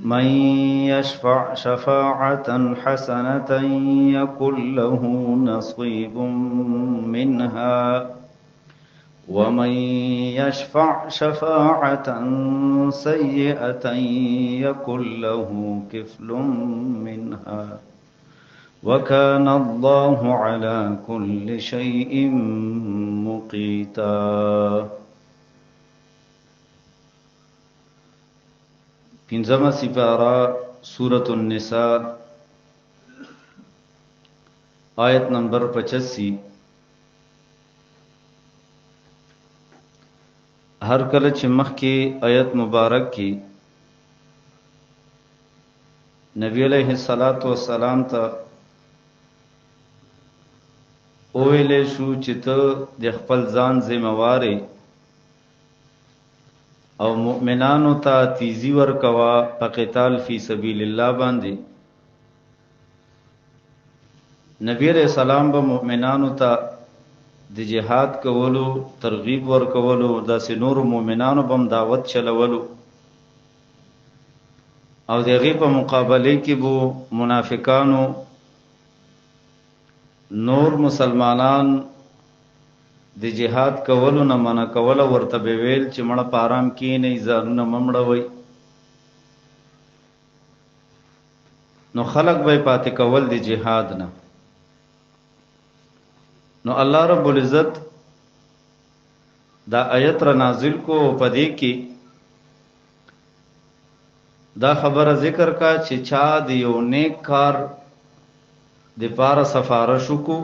من يشفع شفاعة حسنة يكن له نصيب منها ومن يشفع شفاعة سيئة يكن له كفل منها وكان الله على كل شيء مقيتا. پنځمه سپاره سورة النساء آیت نمبر 85. هر کله چې مخکې آیت مبارک کې نبی علیہ الصلوۃ والسلام ته اویلې شو چې ته د خپل ځان ذمہوارې او مؤمنانو ته تیزی ورکوا په قتال فی سبیل الله باندې. نبی علیہ السلام به مؤمنانو ته د جهاد کولو ترغیب ورکولو، داسې نور مؤمنانو بم دعوت چلولو، او دغه په مقابله کې بو منافقانو نور مسلمانان د جهاد کولو نه منع کول ورته ویل چې مړه پارام کې نه ځانونه ممړوي، نو خلق به پاتې کول د جهاد نه. نو الله رب العزت دا آیت را نازل کو پدې کې دا خبره ذکر کا چې چا د یو نیک کار د پاره سفارش کو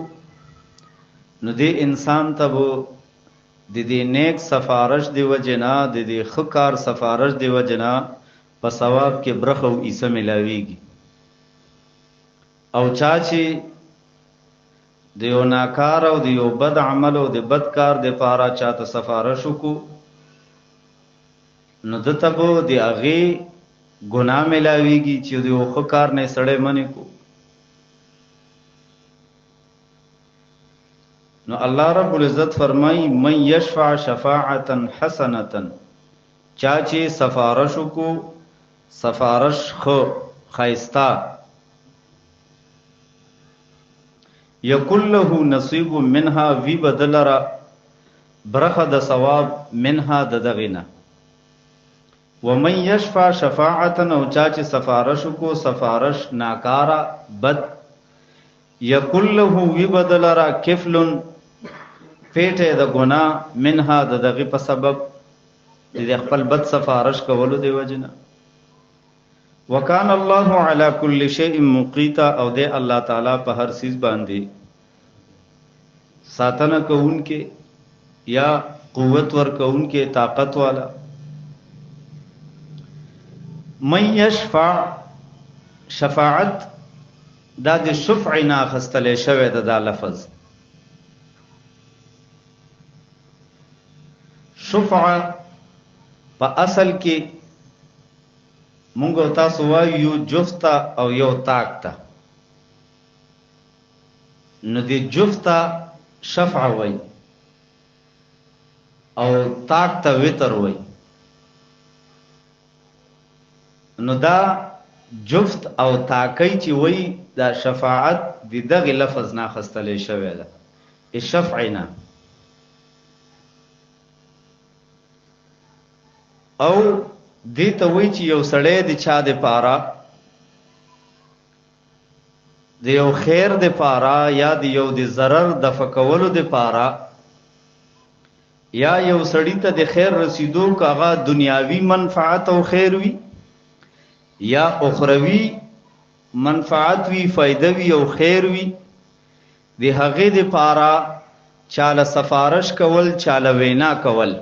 نو دې انسان ته وو د دې نیک سفارش دی وجنا د دې خکار سفارش دی وجنا په ثواب کې برخه او ایسه ملاويږي. او چا چې د یو ناکار او د یو بد عمل او د بد کار د پاره چاته سفارش کو نو دته وو د هغه ګناه ملاويږي چې د یو خکار نه سړې منی کو. نو الله رب العزت فرمای من یشفع شفاعتا حسنتا، چا چې سفارش کو سفارش خو خیستا یکل له نصیب منها وی بدلرا برخه د ثواب منها د دغینا. ومن یشفع شفاعتا، او چا چې سفارش کو سفارش ناکارا بد یکل له وی بدلرا کفلن پیټه د ګنا منها د دغه په سبب د خپل بد سفارش کولو دی وجنه. وکان الله علی کل شیء مقیتا، او د الله تعالی په هر چیز باندې ساتنه کوونکې یا قوت ور کوونکې طاقت والا. من یشفع شفاعت دا د شفع نه خستلې شوی دا لفظ. شفع په اصل کې مونږ تاسو وایو یو جفتا او یو تاکتا، نو دی جفتا شفع وای او تاکتا وتر وای. نو دا جفت او تاکی چې وای دا شفاعت د دغه لفظ نه خستلې شوی ده شفعنا. او دې ته وای چې یو سړی د چا د پاره د یو خیر د پاره یا د یو د ضرر د فکولو د پاره یا یو سړی ته د خیر رسیدو کاغه دنیاوی منفعت او خیر وی یا اخروی منفعت وی فائدہ وی او خیر وی د هغه د پاره چاله سفارش کول چاله وینا کول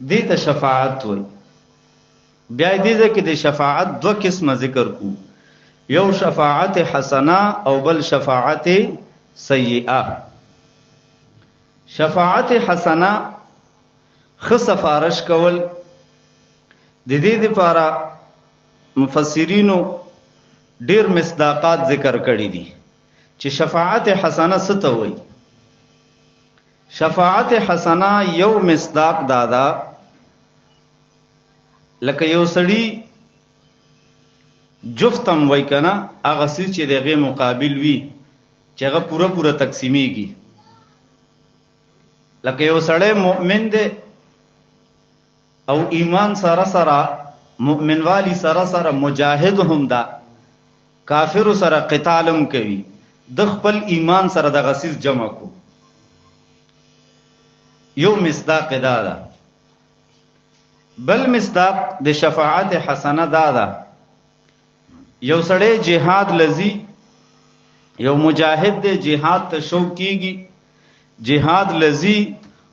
دیتا شفاعت وی. بیا دې کې د شفاعت دو قسمه ذکر کو، یو شفاعت حسنه او بل شفاعت سیئه. شفاعت حسنه خ سفارش کول د دې لپاره مفسرینو ډیر مصداقات ذکر کړی دي چې شفاعت حسنه څه ته وایي. شفاعت حسنه یو مصداق دادا لکه یو سړی جفتم وای کنه هغه څه چې دغه مقابل وي چې هغه پوره تقسیمیږي. لکه یو سړی مؤمن دی او ایمان سره مؤمن والی سره مجاهد هم دا کافر سره قتالم کوي د خپل ایمان سره د غسیس جمع کو. یو مصداق دا بل مصداق د شفاعت حسنه دا یو سړی جهاد لذي یو مجاهد د جهاد ته شوق کیږي جهاد لذي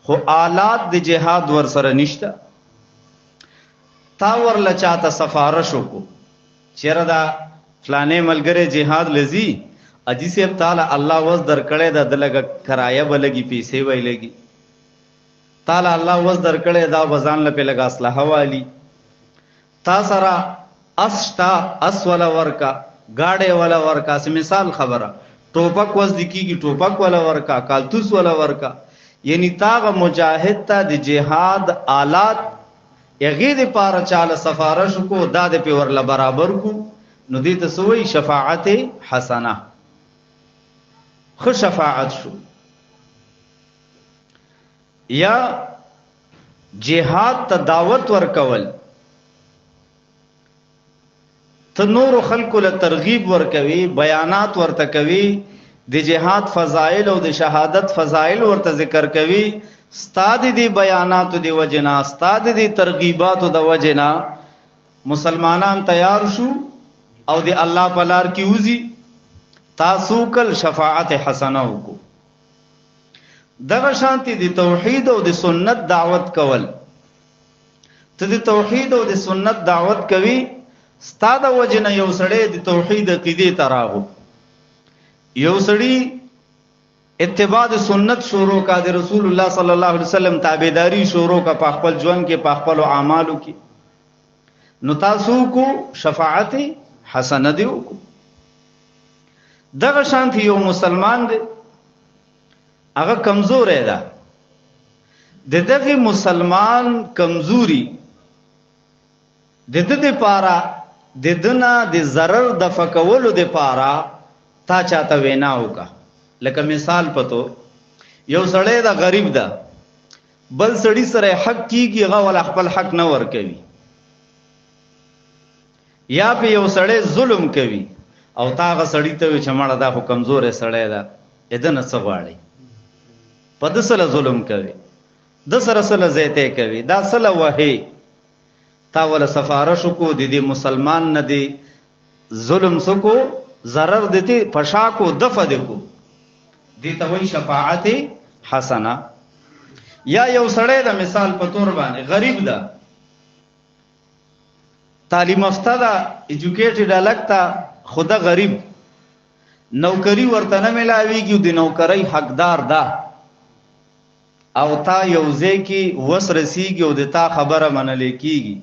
خو آلات د جهاد ور سره نشته تا ور لچاته سفارش وکړو چیرې دا فلانه ملګری جهاد لذي اجي سي تعالی الله وز درکړې د دلګه کرایه بلګي پیسې ویلګي تعالی الله وز درکړې دا وزن لپاره لګا اصله حوالی تا سره استا اسولا ورکا گاڑے والا ورکا سے مثال خبره ټوپک وز دکیږي ټوپک والا ورکا کالتوس والا ورکا یعنی تاغه مجاهد ته د جهاد آلات یغې د پاره چاله سفارش کو دا د په ورله برابر کو نو دې ته سوې شفاعت حسنه خو شفاعت شو. یا جهاد ته دعوت ورکول ته نور خلق له ترغیب ورکوي بیانات ورته کوي د جهاد فضائل او د شهادت فضائل ورته ذکر کوي استاد دي بیانات دی وجنا استاد دي ترغیبات د وجنا مسلمانان تیار شو او د الله په لار کې وزي تاسو کل شفاعت حسنه وکړو. دغه شانتي د توحید او د سنت دعوت کول ته د توحید او د سنت دعوت کوي ستاده وجنه یو سړی د توحید عقیده تراغو یو سړی اتباع د سنت شروع کا د رسول الله صلی الله علیه وسلم تابعداري شروع کا په خپل ژوند کې په خپل اعمالو کې نو تاسو کو شفاعت حسنه دی وکړو. دغه شانتي یو مسلمان دی هغه کمزور دی دغه مسلمان کمزوري د دې پارا د دنا د ضرر د فکولو د پارا تا چاته وینا وکا. لکه مثال پتو یو سړی دا غریب ده بل سړی سره حق کیږي هغه ول خپل حق نه ور کوي یا په یو سړی ظلم کوي او تاغه سړی ته چې مړه دا کمزور سړی ده اذن څه غواړي په د سره ظلم کوي د سره سره زیته کوي دا سره وهي تا ول سفارش کو د دې مسلمان نه دی ظلم سکو ضرر دتی پشا کو دفع دکو دی ته وی شفاعت حسنه. یا یو سړی د مثال په تور باندې غریب ده تعلیم یافته ده ایجوکیټډ الکتا خدا غریب نوکری ورته نه ملاویږي د نوکری حقدار ده او تا یو ځکه وسرسیږي او د تا خبره منل کیږي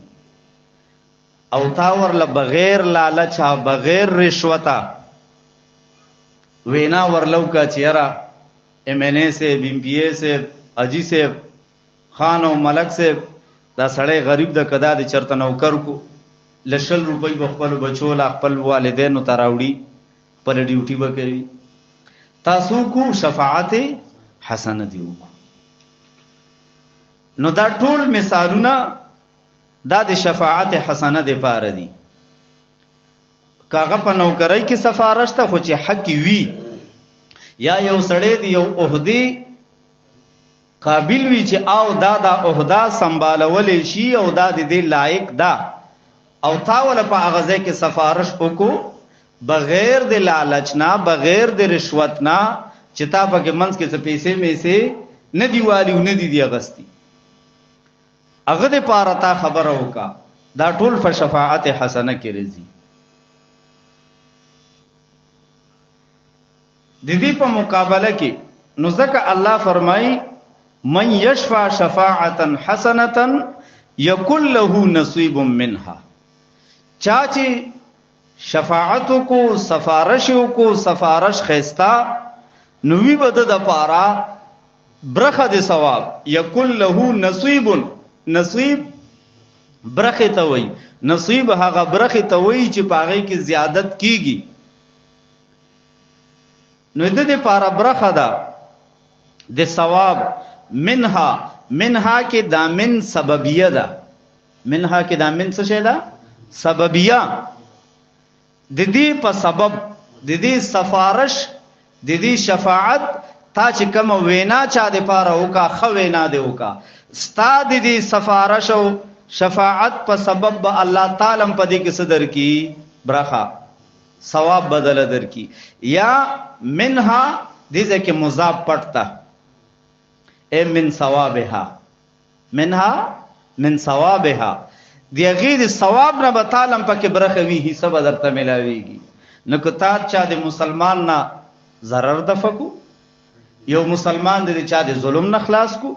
او تا ورله بغیر لالچ بغیر رشوتا وینا ورلو کا چیرا ایم این اے سے بی پی اے سے اجی سے خان او ملک سے دا سړی غریب د کدا د چرته نوکر کو لشل روپۍ بخپل بچو لا خپل والدینو تراوړي پر ډیوټي وکړي تاسو کو شفاعت حسنه دیو. نو دا ټول مثالونه دا د شفاعت حسنه د پاره دي. کاغه په نوکرۍ کې سفارش ته خو چې حق وي یا یو سړی دی یو عہدی قابل وي چې او دا عہده سنبالول شي او دا د دې لایق ده او تاول په اغازه کې سفارش وکړو بغیر د لالچ نه بغیر د رشوت نه چې تا په منځ کې څه پیسې میسه نه دی والی نه دی اغستی هغه د پاره تا خبره وکا دا ټول په شفاعت حسنه کې رضی. د دې په مقابله کې نو ځکه الله فرمای من یشفع شفاعتا حسنه یکل له نصیب منها چاچی شفاعت کو سفارش کو سفارش خيستا نوې بد د پارا برخه د ثواب یکل له نصیب برخه ته وای نصیب هغه برخه ته وای چې پاغه کې زیادت کیږي. نو د دې پارا برخه ده د ثواب منها کې دا من سببیه ده. منها کې دا من څه شي ده؟ سببیه. د دې په سبب د دې سفارش د دې شفاعت تا چې کوم وینا چا د پاره وکا خو وینا دی وکا ستا د دې سفارش او شفاعت په سبب به الله تعالی په دې کې صدر کی برخه ثواب بدل در کی. یا منها دې ځکه مضاف پټتا اے من ثوابها منها من ثوابها دی غیر ثواب نه به تعالی په کې برخه وی حساب درته ملاويږي. نو کتا چا د مسلمان نه ضرر دفقو یو مسلمان د چا د ظلم نه خلاص کو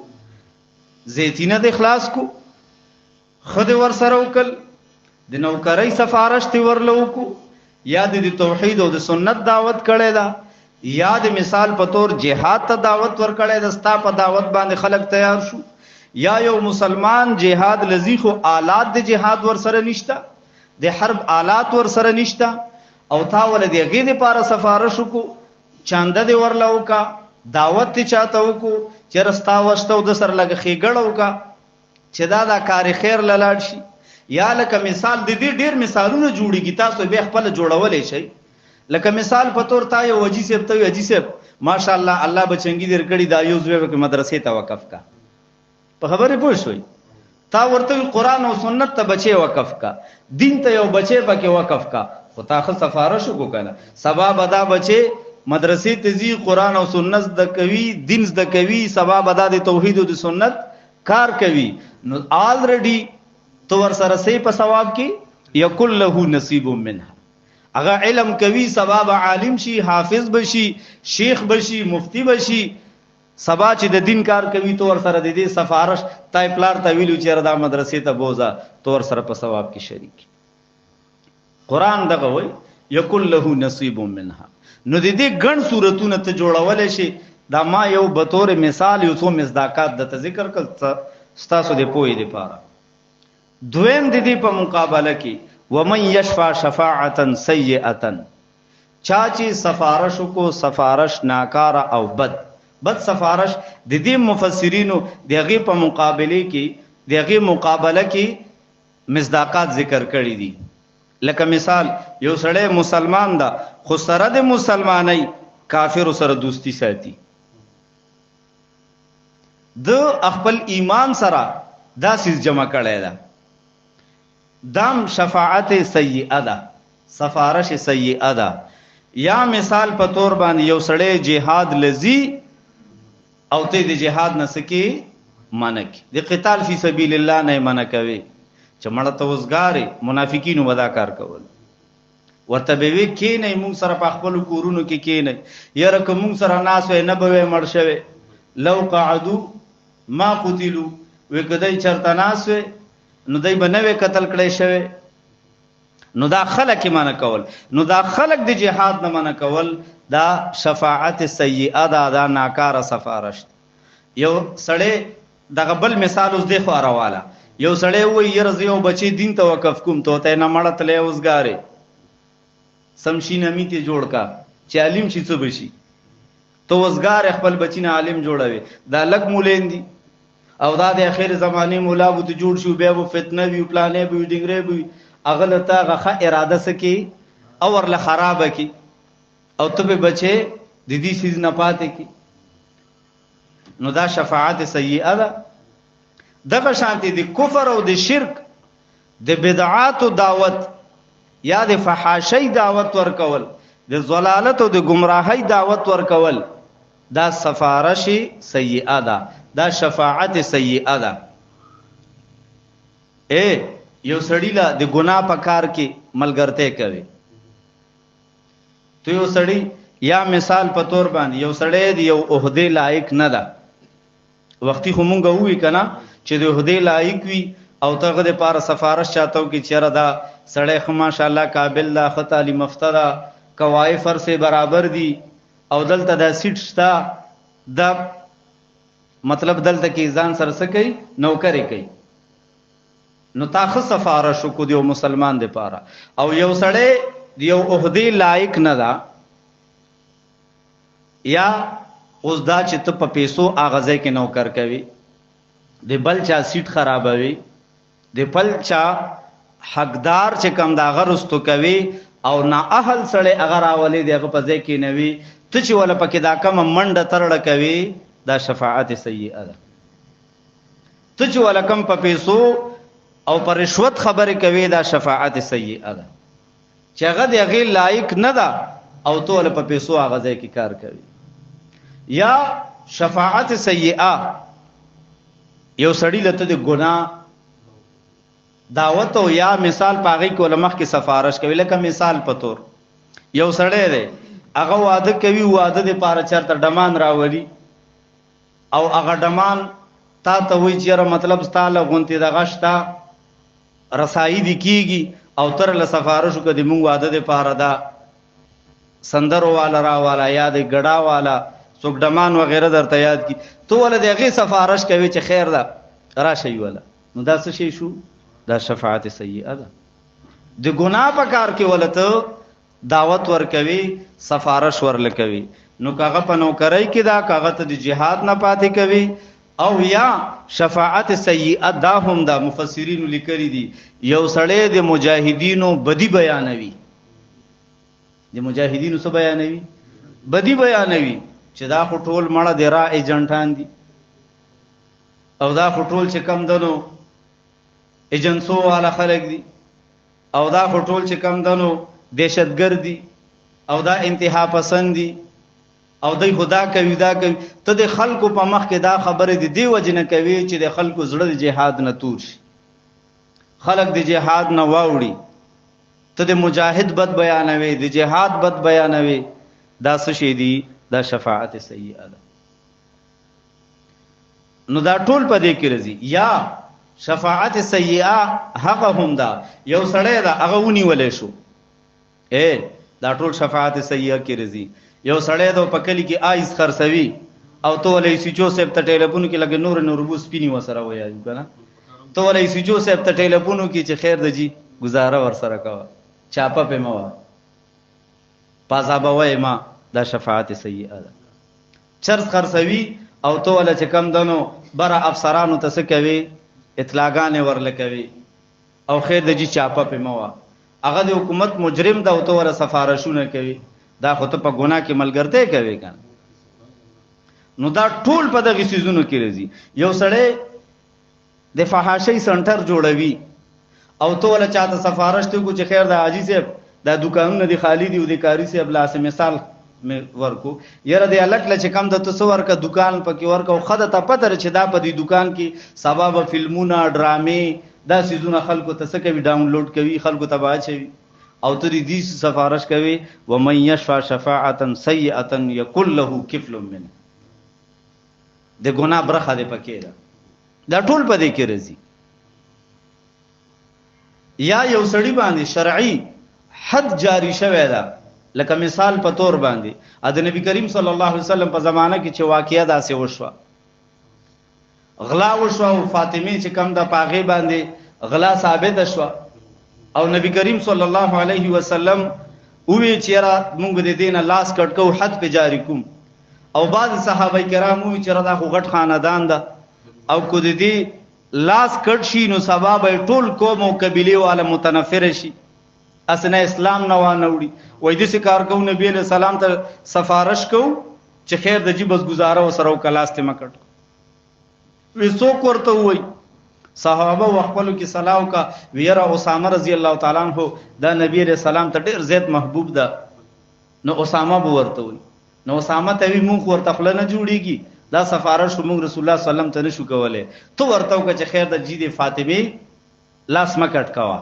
زیتینه د خلاص کو خود ور سره وکل د نوکرۍ سفارش تی ورلو کو یا د توحید او د سنت دعوت کړي دا یا د مثال په تور جهاد ته دعوت ور کړي د ستا په دعوت باندې خلق تیار شو یا یو مسلمان جهاد لذیخ او آلات د جهاد ور سره نشتا د حرب آلات ور سره نشتا او تا ول دی غې د پاره سفارش کو چانده دی ورلو کا دعوت تی چاته وکو چې رستا وشتو د سر لګ خېګړو کا چې دا کار خیر لاله شي. یا لکه مثال د دې ډیر مثالونه جوړیږي تاسو به خپل جوړولې شي. لکه مثال په تور تا یو وجی سیب ته وجی سیب ماشاءالله الله بچنګي در کړي دا یو زوی په مدرسې ته وقف کا په خبره پوه شوي تا ورته قرآن او سنت ته بچي وقف کا دین ته یو بچي پکې وقف کا خو تا خو سفارش کو کنه سبب ادا بچي مدرسې ته زی قرآن او سنت د کوي دین د کوي سبب ادا د توحید او د سنت کار کوي نو آلریډي تو ور سره سي په ثواب کې یکل له نصیب منها اغه علم کوي سبب عالم شي حافظ بشي شیخ بشي مفتی بشي سبا چې د دین کار کوي تو ور سره د دې سفارش تای پلار ته ویلو چې ردا مدرسې ته بوزا تو ور سره په ثواب کې شریک قران دغه وای یکل له نصیب منها. نو د دې ګڼ صورتونه ته جوړول شي دا ما یو به تور مثال یو څو مصداقات د ذکر کړ ستاسو د پوهې لپاره. دویم د دې په مقابله کې ومن یشفع شفاعه سیئه چا چې سفارش کو سفارش ناکاره او بد سفارش د دې مفسرینو دغه په مقابله کې مصداقات ذکر کړی دي. لکه مثال یو سړی مسلمان دا خو سره د مسلمانۍ کافر سره دوستی ساتي د خپل ایمان سره دا سیس جمع کړی دا دام شفاعت سیئه ده سفارش سیئه ده. یا مثال په تور باندې یو سړی جهاد لذي او ته د جهاد نسکی منک د قتال فی سبیل الله نه منک وي چې مړه ته وزګاری منافقینو ودا کار کول ورته به وی کې نه مون سره په خپل کورونو کې نه یره کوم سره ناس نه به مړ شوی لو قعدوا ما قتلوا وکدای چرته ناس نو دای بنوي قتل کړي شوی نو دا خلک منه کول نو دا خلک د جهاد نه منه کول دا شفاعت سیئه دا ناکاره سفارش. یو سړی دغه بل مثال اوس دی خو راواله یو سړی وای یره یو بچی دین ته وقف کوم ته نه مړه تلې اوسګاره سمشین امیته جوړ کا چې عالم شي څه بشي تو اوسګار خپل بچی نه عالم جوړوي دا لګ مولین دي او دا د اخر زمانه مولا بو ته جوړ شو بیا وو فتنه وی پلانې وی ډنګره وی اغل تا غه اراده سکی او ورله خراب کی او ته به بچي د دې سیز نه پاتې کی نو دا شفاعت سیئه ده. دغه شانتي د کفر او د شرک د بدعات او دعوت یا د فحاشۍ دعوت ورکول د ضلالت او د گمراهۍ دعوت ورکول دا سفارش سیئه ده دا شفاعت سیئه ده. یو سړی لا د ګناه په کار کې ملګرته کوي ته یو سړی یا مثال په تور باندې یو سړی دی یو عہده لایق نه ده وختي خو مونږ وې کنا چې د عہده لایق وي او تاغه د پاره سفارش چاته کې چیرې دا سړی خو ماشاءالله قابل لا خط علی مفترا کوای فرسه برابر دي او دلته د سیټ شتا د مطلب دلته کې ځان سره سکی نوکری کوي نو تاخه سفارش کو دیو مسلمان دی پاره او یو سړی دیو عہدی لایق نه دا یا اوس دا چې ته په پیسو اغازه کې نوکر کوي دی بل چا سیټ خرابوي دی بل چا حقدار چې کم دا غرستو کوي او نا اهل سړی اگر اولی دی په ځای کې نوي ته چې ولا پکې دا کم منډه ترړه کوي دا شفاعت سیئه ده ته چې ولا کم په پیسو او پر رشوت خبرې کوي دا شفاعت سیئه ده چې هغه دی غیر لایق نه ده او ته ول په پیسو هغه ځای کې کار کوي یا شفاعت سیئه یو سړی لته د ګناه دعوت او یا مثال پاغي کول مخ کې سفارش کوي لکه مثال په تور یو سړی دی هغه واده کوي واده د پاره چرته ډمان راولي او هغه ډمان تا ته وی چیرې مطلب ستاله غونتی د غشتا رسایی دی کیږي او تر له سفارش کو د مونږ واده د پاره دا سندرو والا را والا یاد غډا والا څوک ډمان وغیرہ درته یاد کی تو ول دغه سفارش کوي چې خیر ده راشي ولا نو دا څه شي شو دا شفاعت سیئه ده د ګناه په کار کې ولته دعوت ور کوي سفارش ور لکوي نو کاغه په نو کوي کې دا کاغه ته د جهاد نه پاتې کوي او یا شفاعت سیئه دا هم دا مفسرین لیکري دي یو سړی د مجاهدینو بدی بیانوي د مجاهدینو څه بیانوي بدی بیانوي چې دا خټول مړه د را ایجنټان دي او دا خټول چې کم دنو ایجنسو والا خلق دي او دا خټول چې کم دنو دهشتګرد دي او دا انتها پسند دي او دای خدا کوي دا کوي ته د خلکو په مخ کې دا خبره دي دی وجنه کوي چې د خلکو زړه د جهاد نه تور شي خلک د جهاد نه واوړي ته د مجاهد بد بیانوي د جهاد بد بیانوي دا څه شي دي دا شفاعت سیئه ده نو دا ټول په دې کې راځي یا شفاعت سیئه هغه هم دا یو سړی دا هغه ونیولې شو دا ټول شفاعت سیئه کې راځي یو سړی دا پکلی کې آیس خرڅوي او تو ولې سچو سپ ته ټلیفون کې لګ نور بوس پینی وسره وایي کنه تو ولې سچو سپ ته ټلیفون کې چې خیر د جی گزاره ور سره کا چاپه په موا پازابه وای ما دا شفاعت سیئه ده چرس خرڅوي او تو ولې چې کم دنو بر افسرانو ته څه کوي اطلاعګانې ورلکوي او خیر د جی چاپه په موا هغه د حکومت مجرم دا او تو ور سفارشونه کوي دا خو ته په ګناه کې ملګرته کوي کنه نو دا ټول په دغه سيزونو کې راځي یو سړی د فحاشۍ سنټر جوړوي او تو ول چاته سفارش ته کو چې خیر د حاجی صاحب دا دکانونه د خالی دی او د کاری صاحب لاسه مثال ورکو یره د الک لچ کم د تصور کا دکان پکې ورکو خدای ته پته چې دا په دې دکان کې سبب فلمونه ډرامې دا سيزونه خلکو ته څه کوي ډاونلوډ کوي خلکو ته باچوي او تری دې سفارش کوي و من يشفع شفاعه سيئه يكل له كفل من د ګناه برخه دې پکې دا ټول په دې کې راځي یا یو سړی باندې شرعي حد جاری شوی دا لکه مثال په تور باندې د نبی کریم صلی الله علیه وسلم په زمانہ کې چې واقعیا داسې وشوه غلا وشوه او فاطمه چې کم د پاغه باندې غلا ثابت شوه او نبی کریم صلی الله علیه وسلم وی چیرې موږ د دین لاس کټکو حد په جاری کوم او بعض صحابه کرام وی چیرې دا خو غټ خاندان ده او کو د دې لاس کټ شي نو سبب ټول قوم او قبيله والا متنفر شي اسنه اسلام نه وانوړي وای دې کار کو نبی له سلام ته سفارش کو چې خیر د جی بس گزاره وسره کلاسته مکټ وسو ورته وای صحابه وخپلو کې صلاو کا ویرا اسامه رضی الله تعالی عنہ دا نبی له سلام ته ډیر زیات محبوب ده نو اسامه به ورته وای نو اسامه ته وی مونږ ورته خپل نه جوړیږي دا سفارش موږ رسول الله صلی الله علیه وسلم ته نشو کوله تو ورته وکړه چې خیر د جی د فاطمه لاس مکټ کوا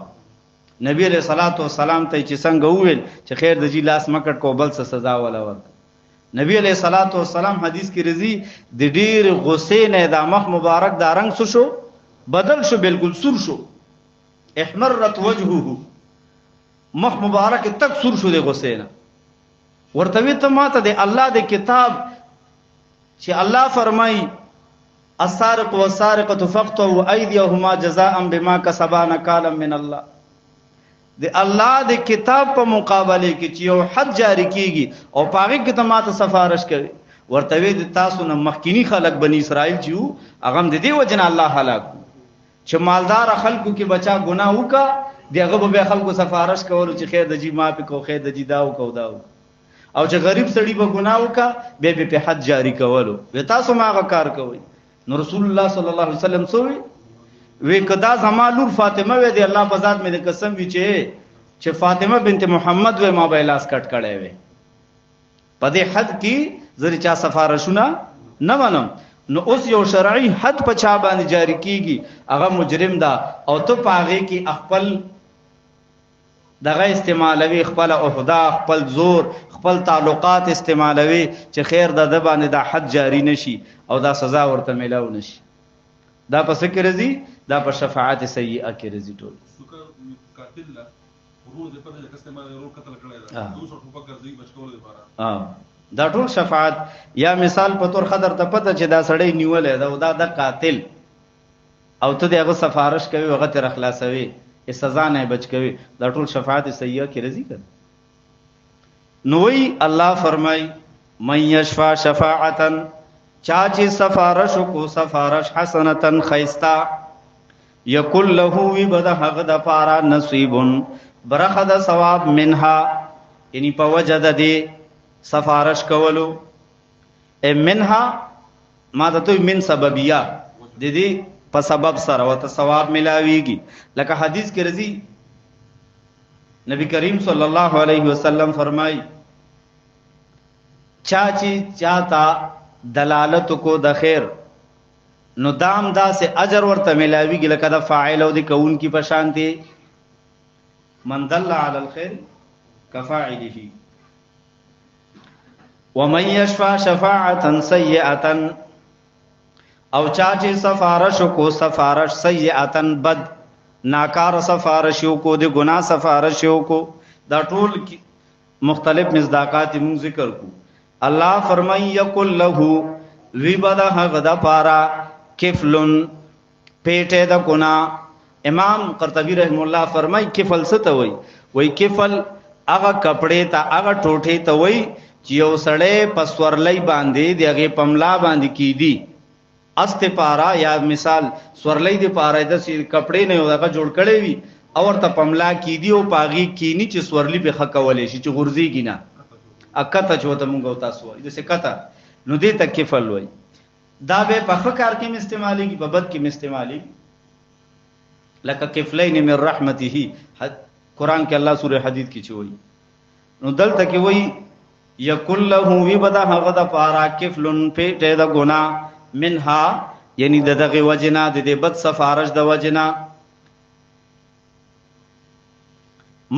نبی علیہ الصلوۃ والسلام ته چې څنګه وویل چې خیر د جی لاس مکټ کو بل څه سزا ولا ورک نبی علیہ الصلوۃ والسلام حدیث کې رضی د ډیر غصې نه د مخ مبارک دا رنگ څه شو بدل شو بالکل سور شو احمرت وجهه مخ مبارک تک سور شو د غصې نه ورته ته ماته د الله د کتاب چې الله فرمای السارق والسارقة فاقطعوا أيديهما جزاء بما كسبا نكالا من الله. د الله د کتاب په مقابله کې چې یو حد جاری کیږي او پاغي کې ته ماته سفارش کوي ورته وی د تاسو نه مخکینی خلق بنی اسرائیل چې هغه د دې وجنه الله هلاک چې مالدار خلکو کې بچا ګناه وکا دغه به خلکو سفارش کول چې خیر د جی ما په کو خیر د جی داو کو داو او چې غریب سړی به ګناه وکا به په حد جاری کولو و تاسو ماغه کار کوي. نو رسول الله صلی الله علیه وسلم سوې وی کدا زمالور فاطمه وی دی الله په ذات مې د قسم وی چې فاطمه بنت محمد و ما به لاس کټ کړي وي په دې حد کې زری چا سفارشونه نه منم. نو اوس یو شرعي حد په چا باندې جاری کیږي هغه مجرم دا او ته پاغه کې خپل دغه استعمالوي خپل عہده خپل زور خپل تعلقات استعمالوي چې خیر د باندې دا حد جاری نشي او دا سزا ورته ملاو نشي. دا په سکه رضی دا په شفاعت سیئه کې رضی ټول قاتل لا ورور دې په دې استعمال ورور قتل کړی دا دوسر ټوپک ګرځي بچکول لپاره دا ټول شفاعت. یا مثال په تور خطر ته پته چې دا سړی نیولې دا د قاتل او ته دغه سفارش کوي هغه تر اخلاصوي سزا نه بچ کوي دا ټول شفاعت سیئه کې رضی کړ. نوې الله فرمای من یشفع شفاعتا چا چې سفارش کو سفارش حسنتن خیستا یکل له وی بد حق د پارا نصیبن برخه د ثواب منها یعنی په وجد دې سفارش کولو منها ما ته من سببیه د دې په سبب سره وته ثواب ملاويږي. لکه حدیث کې رضی نبی کریم صلی الله علیه وسلم فرمای چاچی چاہتا دلالت کو د خیر نو دام دا سے اجر ورته ملاویږي لکه د فاعل او د کون کی پشانتی من دل علی الخير كفاعله ومن يشفع شفاعه سيئه او چاچی سفارش کو سفارش سیئتن بد ناکار سفارش کو د گناہ سفارش کو دا ټول مختلف مصداقات مون ذکر کو. الله فرمای یکل له وی بدا غدا پارا کفلن پیټه د گناہ. امام قرطبی رحم الله فرمای کفل څه ته وای کفل هغه کپڑے ته هغه ټوټه ته وای چې یو سړی پسورلای باندې دغه پملا باندې کی دی است پارا یا مثال سورلای دی پارا د کپڑے نه هغه جوړ کړي وي او ورته پملا کی دی او پاغي کینی چې سورلی به خکولې شي چې غرزي کینا اکته چوته مونږ تاسو وای د سکتا نو دې تک کفل وای دا به په فکر کې استعمالي کی په بد کې استعمالي لکه کفلین من رحمته قران کې الله سوره حدید کې چوي نو دلته کې وای یکل له وی بدا هغه د پارا کفلن پیټه د ګنا منها یعنی دغه وجنا د بد سفارش د وجنا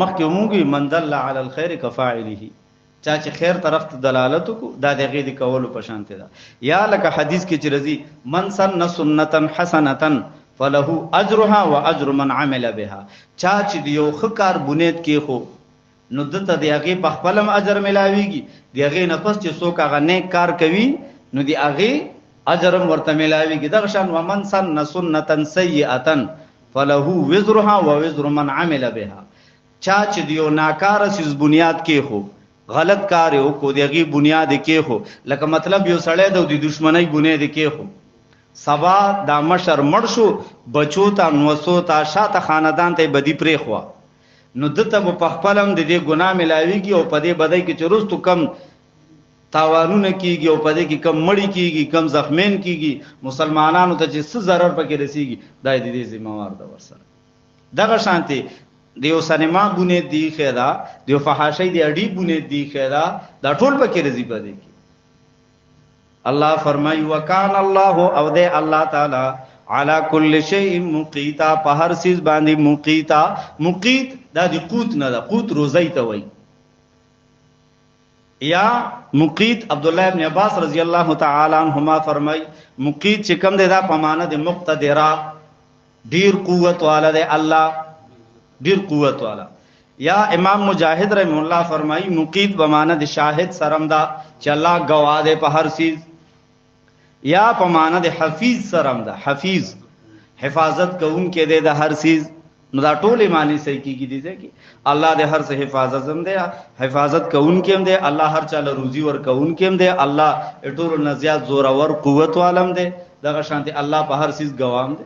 مخکې مونږی مندل علی الخير كفاعله چا چې خیر طرف ته دلالت کو دا دغه د کولو په شانته ده. یا لکه حدیث کې چې رضی من سن سنتا حسنتا فله اجرها واجر من عمل بها چا چې یو خکار بنیاد کې خو نو دته دغه په خپلم اجر ملاويږي دغه نه پس چې څوک هغه نیک کار کوي نو دی هغه اجرم ورته ملاويږي. دغه شان ومن سن سنتا سیئه فله وزرها ووزر من عمل بها چا چې دیو ناکار سیز بنیاد کې خو غلط کار یو کو دیږي بنیاد کې خو لکه مطلب یو سړی د دشمنی بنیاد کې خو سبا دا مشر مړ شو بچو تا نوسو تا شاته خاندان ته بدی پرې خو نو دته په خپلم د دې ګناه ملاويږي او په دې بدای کې چرستو کم تاوانونه کیږي او په دې کې کم مړی کیږي کم زخمین کیږي مسلمانانو ته چې څه ضرر پکې رسیږي دا دې ذمہ وار ده ورسره. دغه شانتي دیو سینما بنیاد دی خیدا دیو فحاشی دی اډی بنیاد دی خیدا دا ټول پکې رضی پدې کې. الله فرمای وکان الله او دې الله تعالی علی کل شیء مقیتا په هر چیز باندې مقیتا مقیت دا دی قوت نه دا قوت روزی ته وای یا مقیت. عبد الله ابن عباس رضی الله تعالی عنہما فرمای مقیت چې کوم دی دا په معنی د مقتدرا ډیر قوت والا دی الله ډیر قوت والا. یا امام مجاہد رحم الله فرمای مقیت بمانه د شاهد سرم دا چې الله گواه ده په هر چیز. یا په معنا د حفیظ سره هم ده. حفیظ حفاظت کوون کې دی د هر چیز. نو دا ټول معنی صحیح کیږي دي چې الله د هر څه حفاظت هم دی، حفاظت کوون کې هم دی، الله هر چاله روزي ور کوون کې هم دی، الله ټول نه زیات زورور قوت والم دی، دغه شانتي الله په هر چیز ګوام دی.